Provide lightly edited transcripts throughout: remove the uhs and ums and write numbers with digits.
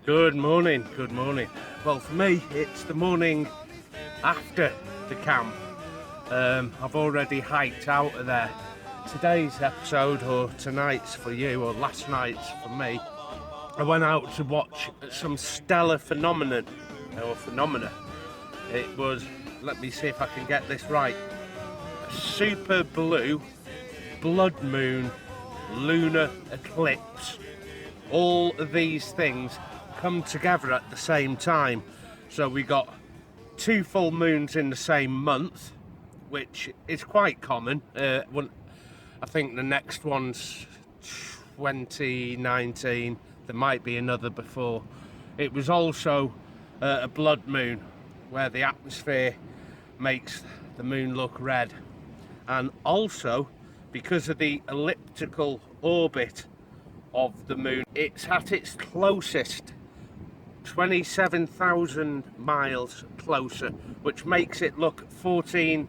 Good morning, good morning. Well, for me, it's the morning after the camp. I've already hiked out of there. Today's episode, or tonight's for you, or last night's for me, I went out to watch some stellar phenomena. It was, let me see if I can get this right, a super blue blood moon lunar eclipse. All of these things come together at the same time. So we got 2 full moons in the same month, which is quite common. I think the next one's 2019. There might be another before. It was also a blood moon, where the atmosphere makes the moon look red. And also, because of the elliptical orbit of the moon, it's at its closest 27,000 miles closer, which makes it look 14%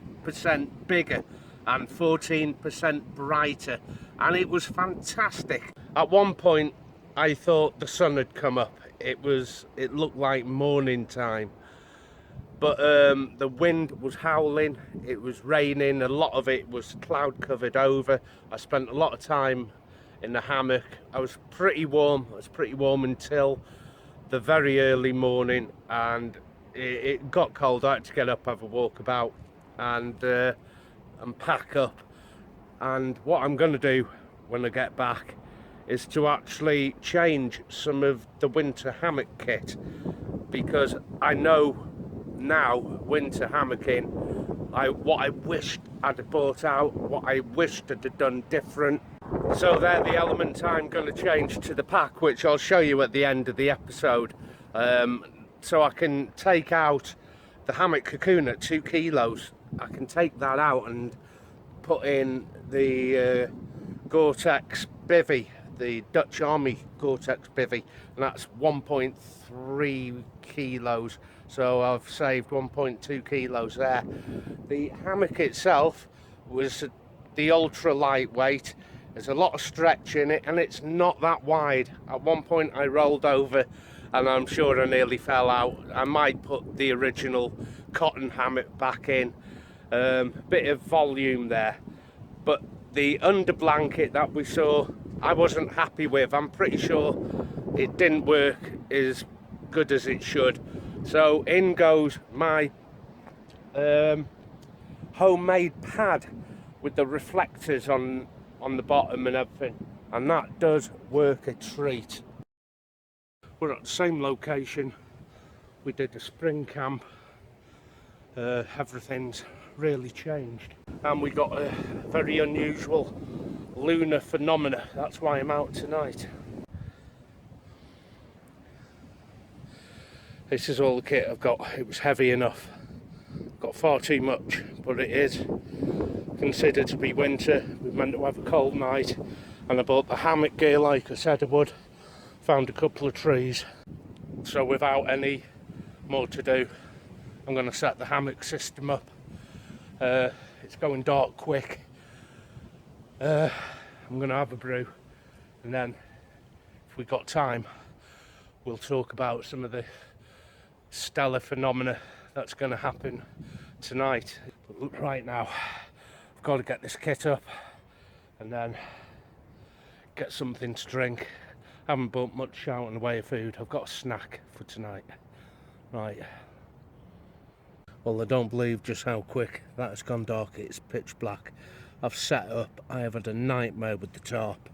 bigger and 14% brighter, and it was fantastic. At one point I thought the sun had come up. It looked like morning time, but the wind was howling, it was raining, a lot of it was cloud covered over. I spent a lot of time in the hammock. I was pretty warm until the very early morning, and it got cold. I had to get up, have a walk about, and pack up. And what I'm going to do when I get back is to actually change some of the winter hammock kit, because I know now winter hammocking, what I wished I'd have bought out, what I wished I'd have done different. So they're the elements I'm going to change to the pack, which I'll show you at the end of the episode. So I can take out the hammock cocoon at 2 kilos. I can take that out and put in the Gore-Tex bivvy, the Dutch Army Gore-Tex bivvy, and that's 1.3 kilos. So I've saved 1.2 kilos there. The hammock itself was the ultra lightweight. There's a lot of stretch in it, and it's not that wide. At one point I rolled over and I'm sure I nearly fell out. I might put the original cotton hammock back in. Bit of volume there, but the under blanket that we saw, I wasn't happy with. I'm pretty sure it didn't work as good as it should. So in goes my homemade pad with the reflectors on the bottom and everything, and that does work a treat. We're at the same location we did the spring camp. Everything's really changed, and we got a very unusual lunar phenomena. That's why I'm out tonight. This is all the kit I've got. It was heavy enough, got far too much, but it is considered to be winter. We're meant to have a cold night, and I bought the hammock gear like I said I would. Found a couple of trees. So without any more to do, I'm going to set the hammock system up. It's going dark quick. I'm going to have a brew, and then if we've got time we'll talk about some of the stellar phenomena that's going to happen tonight. But right now I've got to get this kit up and then get something to drink. I haven't bought much out in the way of food. I've got a snack for tonight. Right. Well, I don't believe just how quick that has gone dark. It's pitch black. I've set up. I have had a nightmare with the tarp.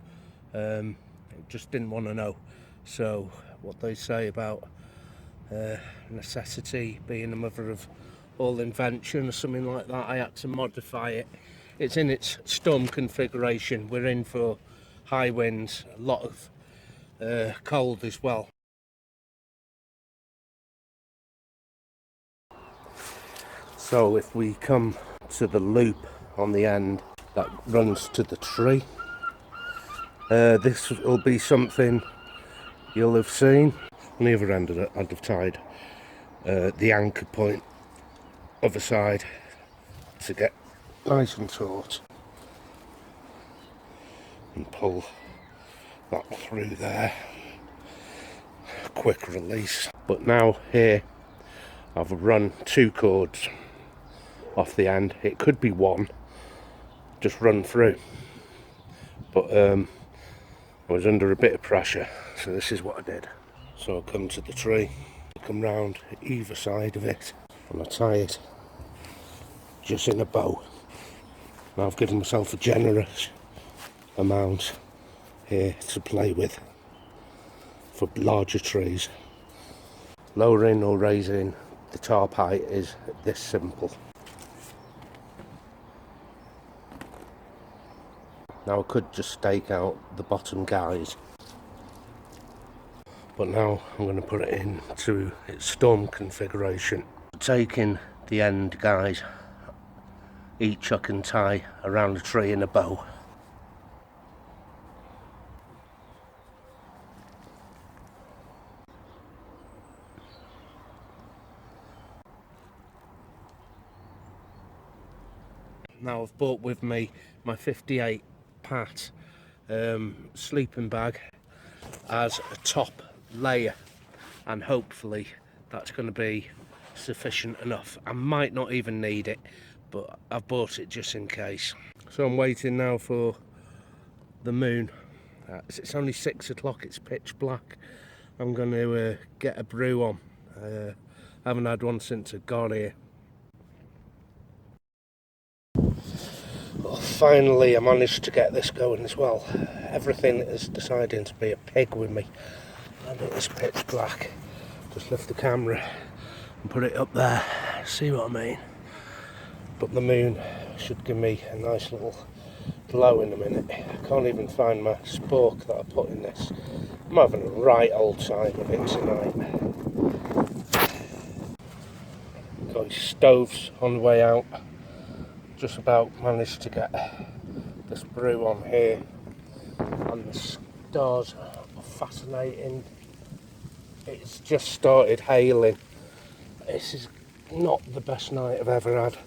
Just didn't want to know. So what they say about necessity being the mother of all invention or something like that, I had to modify it. It's in its storm configuration. We're in for high winds, a lot of cold as well. So if we come to the loop on the end that runs to the tree, This will be something you'll have seen. On the other end of it, I'd have tied the anchor point other side to get nice and taut and pull that through there. Quick release. But now here I've run 2 cords off the end. It could be 1, just run through, but I was under a bit of pressure, so this is what I did. So I come to the tree, come round either side of it, and I tie it just in a bow. Now I've given myself a generous amount here to play with for larger trees. Lowering or raising the tarp height is this simple. Now I could just stake out the bottom guys, but now I'm going to put it into its storm configuration. Taking the end guys, each I can tie around the tree in a bow. Now I've brought with me my 58 pat sleeping bag as a top layer, and hopefully that's going to be sufficient enough. I might not even need it, but I've bought it just in case. So I'm waiting now for the moon. It's only 6 o'clock, it's pitch black. I'm going to get a brew on. I haven't had one since I got here. Well, finally I managed to get this going as well. Everything is deciding to be a pig with me, and it is pitch black. Just lift the camera and put it up there, see what I mean? But the moon should give me a nice little glow in a minute. I can't even find my spork that I put in this. I'm having a right old time of it tonight. Got his stoves on the way out. Just about managed to get this brew on here, and the stars are fascinating. It's just started hailing. This is not the best night I've ever had.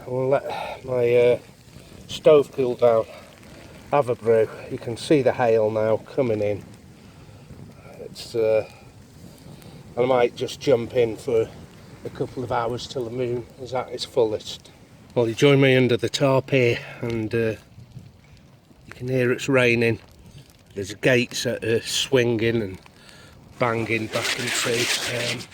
I'll let my stove cool down, have a brew. You can see the hail now coming in. It's I might just jump in for a couple of hours till the moon is at its fullest. Well, you join me under the tarp here, and you can hear it's raining. There's gates that are swinging and banging back into.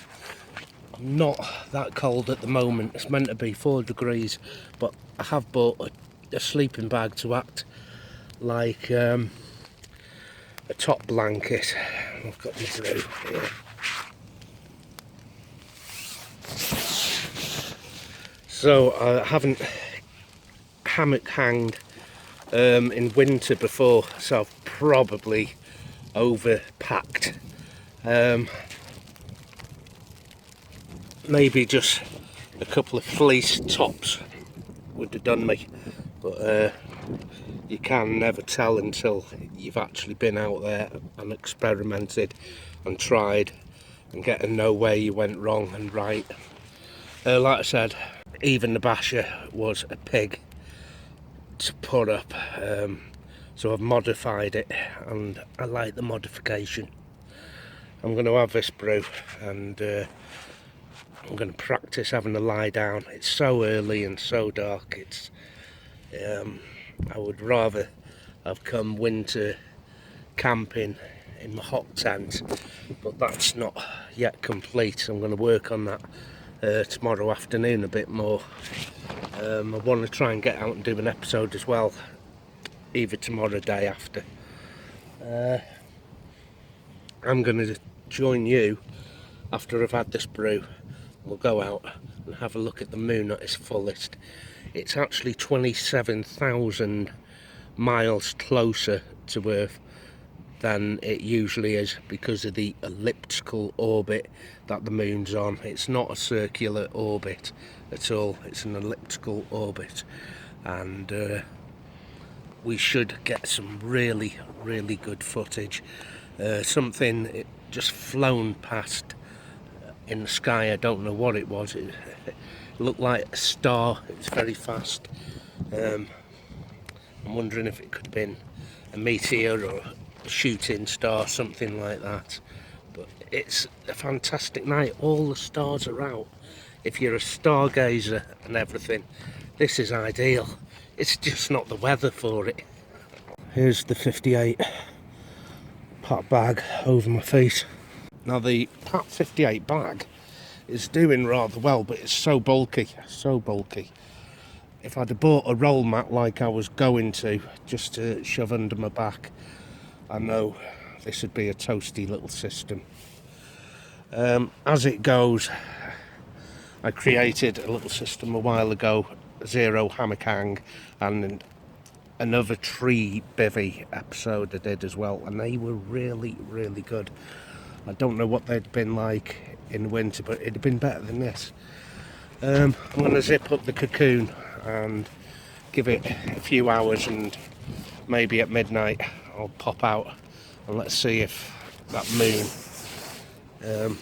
I'm not that cold at the moment. It's meant to be 4 degrees, but I have bought a sleeping bag to act like a top blanket. I've got my brew here. So I haven't hammock hanged in winter before, so I've probably overpacked. Maybe just a couple of fleece tops would have done me, but you can never tell until you've actually been out there and experimented and tried and get to know where you went wrong and right. Like I said, even the basher was a pig to put up, so I've modified it, and I like the modification. I'm going to have this brew, and I'm going to practice having a lie down. It's so early and so dark. It's I would rather have come winter camping in my hot tent, but that's not yet complete. I'm going to work on that tomorrow afternoon a bit more. I want to try and get out and do an episode as well, either tomorrow or day after. I'm going to join you after I've had this brew. We'll go out and have a look at the moon at its fullest. It's actually 27,000 miles closer to Earth than it usually is because of the elliptical orbit that the moon's on. It's not a circular orbit at all, it's an elliptical orbit, and we should get some really good footage. Something just flown past in the sky. I don't know what it was. It looked like a star. It was very fast. I'm wondering if it could have been a meteor or a shooting star, something like that. But it's a fantastic night. All the stars are out. If you're a stargazer and everything, this is ideal. It's just not the weather for it. Here's the 58 Pat bag over my feet. Now the Pat 58 bag is doing rather well, but it's so bulky, so bulky. If I'd have bought a roll mat like I was going to, just to shove under my back, I know this would be a toasty little system. As it goes, I created a little system a while ago, zero hammock hang, and another tree bivvy episode I did as well, and they were really good. I don't know what they'd been like in winter, but it'd have been better than this. I'm going to zip up the cocoon and give it a few hours, and maybe at midnight I'll pop out and let's see if that moon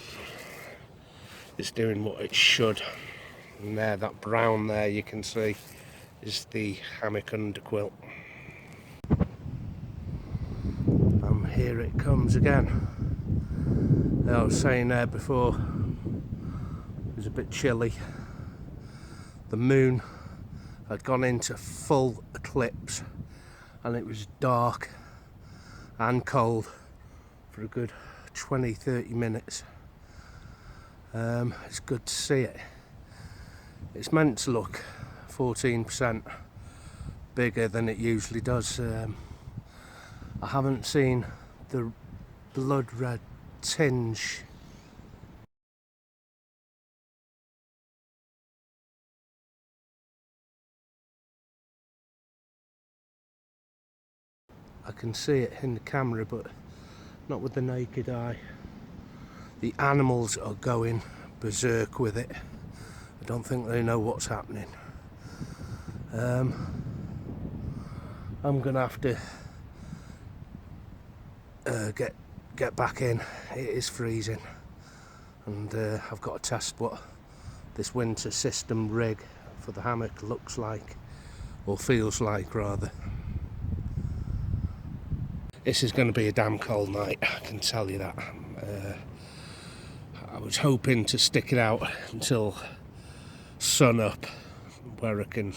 is doing what it should. And there, that brown there you can see is the hammock underquilt. And here it comes again. I was saying there before, it was a bit chilly. The moon had gone into full eclipse and it was dark and cold for a good 20-30 minutes. It's good to see it. It's meant to look 14% bigger than it usually does. I haven't seen the blood red tinge I can see it in the camera, but not with the naked eye. The animals are going berserk with it. I don't think they know what's happening. I'm gonna have to get back in. It is freezing, and I've got to test what this winter system rig for the hammock looks like, or feels like rather. This is going to be a damn cold night, I can tell you that. I was hoping to stick it out until sun up, where I can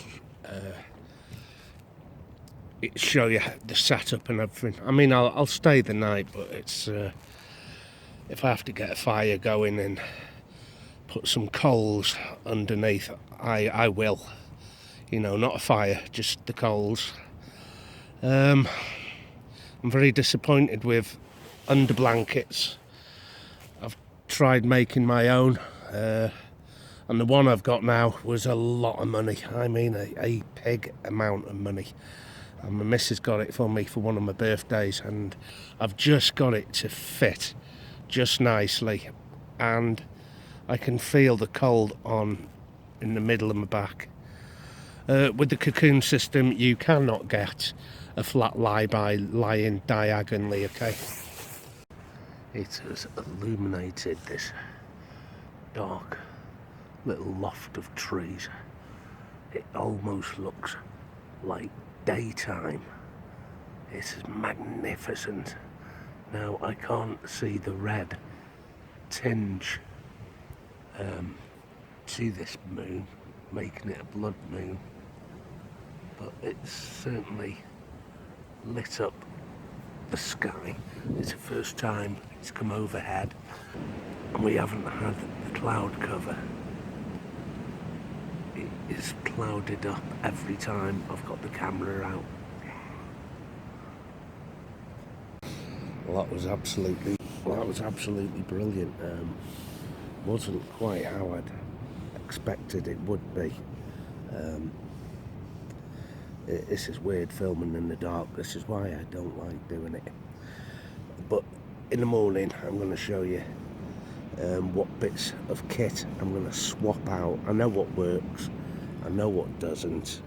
show you the setup and everything. I mean, I'll stay the night, but it's if I have to get a fire going and put some coals underneath, I will. You know, not a fire, just the coals. I'm very disappointed with under blankets. I've tried making my own, and the one I've got now was a lot of money. I mean, a big amount of money. And my missus got it for me for one of my birthdays, and I've just got it to fit just nicely, and I can feel the cold on in the middle of my back. With the cocoon system, you cannot get a flat lie by lying diagonally, okay? It has illuminated this dark little loft of trees. It almost looks like daytime. It's magnificent. Now I can't see the red tinge to this moon, making it a blood moon, but it's certainly lit up the sky. It's the first time it's come overhead, and we haven't had the cloud cover. It is clouded up every time I've got the camera out. Well, that was absolutely brilliant. Wasn't quite how I'd expected it would be. This is weird filming in the dark. This is why I don't like doing it. But in the morning I'm going to show you what bits of kit I'm going to swap out. I know what works, I know what doesn't.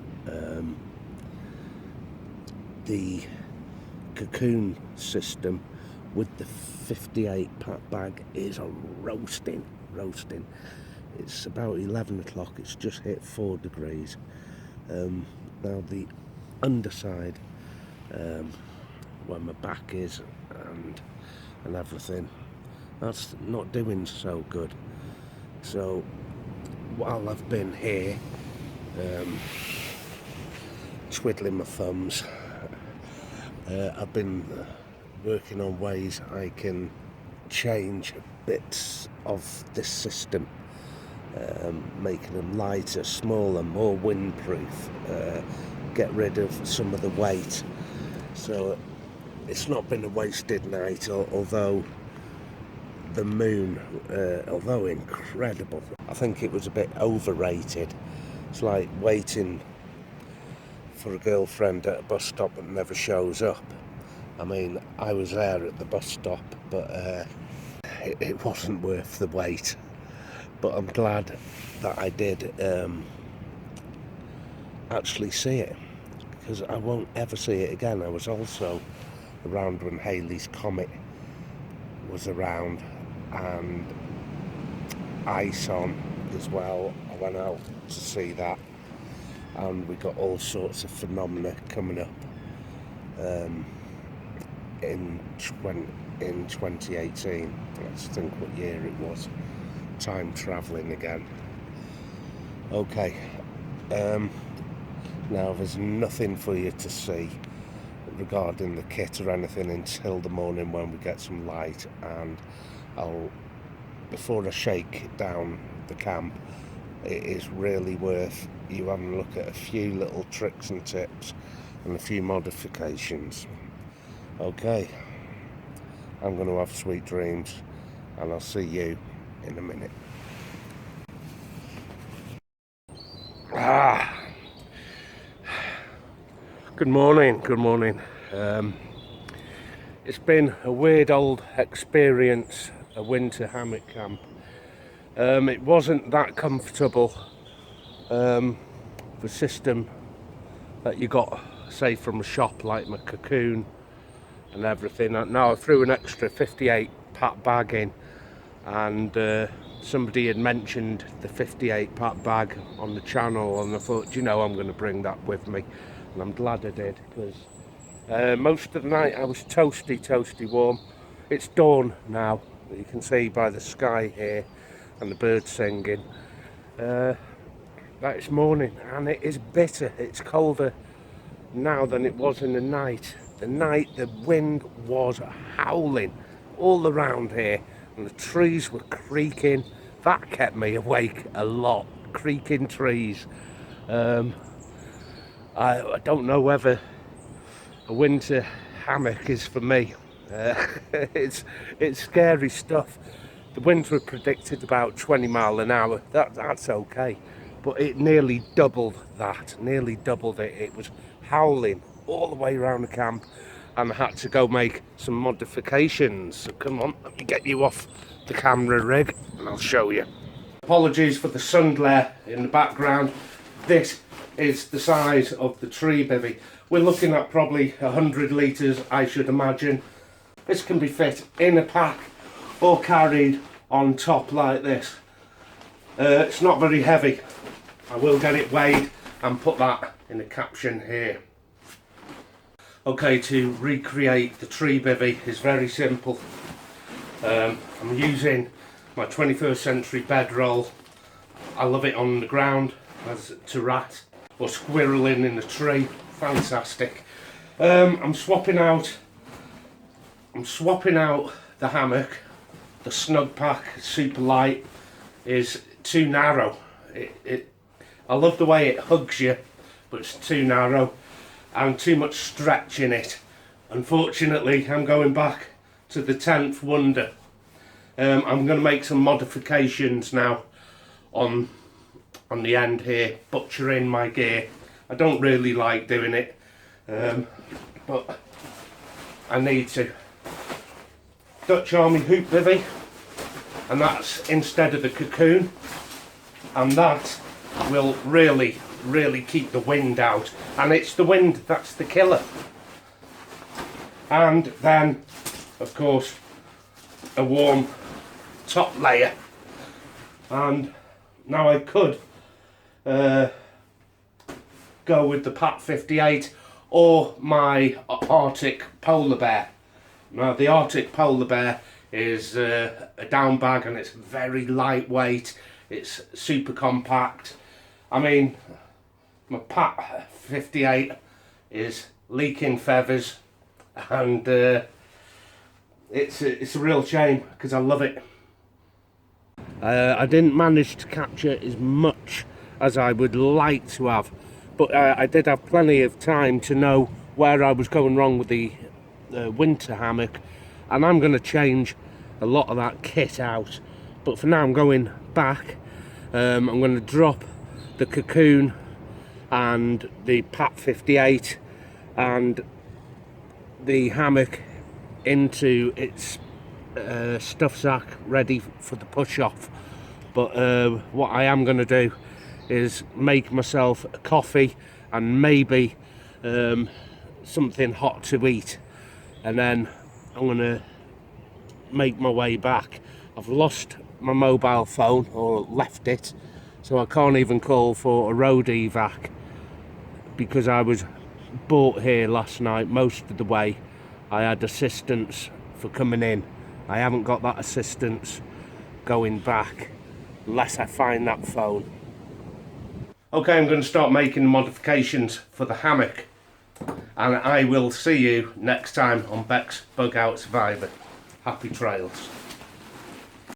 the cocoon system with the 58 pack bag is roasting. It's about 11 o'clock, it's just hit 4 degrees. Now the underside, where my back is and everything, that's not doing so good. So while I've been here twiddling my thumbs, I've been working on ways I can change bits of this system, making them lighter, smaller, more windproof, get rid of some of the weight. So it's not been a wasted night, although the moon, although incredible, I think it was a bit overrated. It's like waiting for a girlfriend at a bus stop and never shows up. I mean, I was there at the bus stop, but it wasn't worth the wait. But I'm glad that I did actually see it, because I won't ever see it again. I was also around when Halley's Comet was around, and Ison as well. I went out to see that, and we got all sorts of phenomena coming up in 2018. Let's think what year it was. Time travelling again. Okay, now there's nothing for you to see regarding the kit or anything until the morning when we get some light, and before I shake down the camp, it is really worth you having a look at a few little tricks and tips and a few modifications. Okay, I'm going to have sweet dreams, and I'll see you in a minute. Good morning. It's been a weird old experience, a winter hammock camp. It wasn't that comfortable. The system that you got, say, from a shop, like my cocoon and everything. Now I threw an extra 58 pack bag in, and somebody had mentioned the 58 pack bag on the channel, and I thought, you know, I'm going to bring that with me, and I'm glad I did, because most of the night I was toasty warm. It's dawn now, you can see by the sky here and the birds singing. That it's morning, and it is bitter. It's colder now than it was in the night. The wind was howling all around here, and the trees were creaking. That kept me awake a lot, creaking trees. I don't know whether a winter hammock is for me. It's scary stuff. The winds were predicted about 20 miles an hour. That's okay, but it nearly doubled that. It was howling all the way around the camp, and I had to go make some modifications. So come on, let me get you off the camera rig and I'll show you. Apologies for the sun glare in the background. This is the size of the tree bivvy. We're looking at probably 100 litres, I should imagine. This can be fit in a pack or carried on top like this. It's not very heavy. I will get it weighed and put that in the caption here. Okay, to recreate the tree bivvy is very simple. I'm using my 21st century bedroll. I love it on the ground as to rat or squirreling in the tree. Fantastic. I'm swapping out the hammock. The snug pack, super light, is too narrow. I love the way it hugs you, but it's too narrow and too much stretch in it. Unfortunately, I'm going back to the 10th wonder. I'm going to make some modifications now on the end here, butchering my gear. I don't really like doing it, but I need to. Dutch Army hoop bivvy, and that's instead of the cocoon, and that will really keep the wind out, and it's the wind that's the killer. and then of course a warm top layer. And now I could go with the Pat 58 or my Arctic polar bear. Now the Arctic polar bear is a down bag, and it's very lightweight, it's super compact. I mean, my Pat 58 is leaking feathers, and it's a real shame because I love it. I didn't manage to capture as much as I would like to have, but I did have plenty of time to know where I was going wrong with the winter hammock, and I'm going to change a lot of that kit out. But for now I'm going back. I'm going to drop the cocoon and the Pat 58 and the hammock into its stuff sack ready for the push off. But what I am going to do is make myself a coffee and maybe something hot to eat, and then I'm going to make my way back. I've lost my mobile phone, or left it, so I can't even call for a road evac because I was brought here last night most of the way. I had assistance for coming in. I haven't got that assistance going back unless I find that phone. Okay, I'm going to start making modifications for the hammock, and I will see you next time on Bex Bug Out Survivor. Happy trails.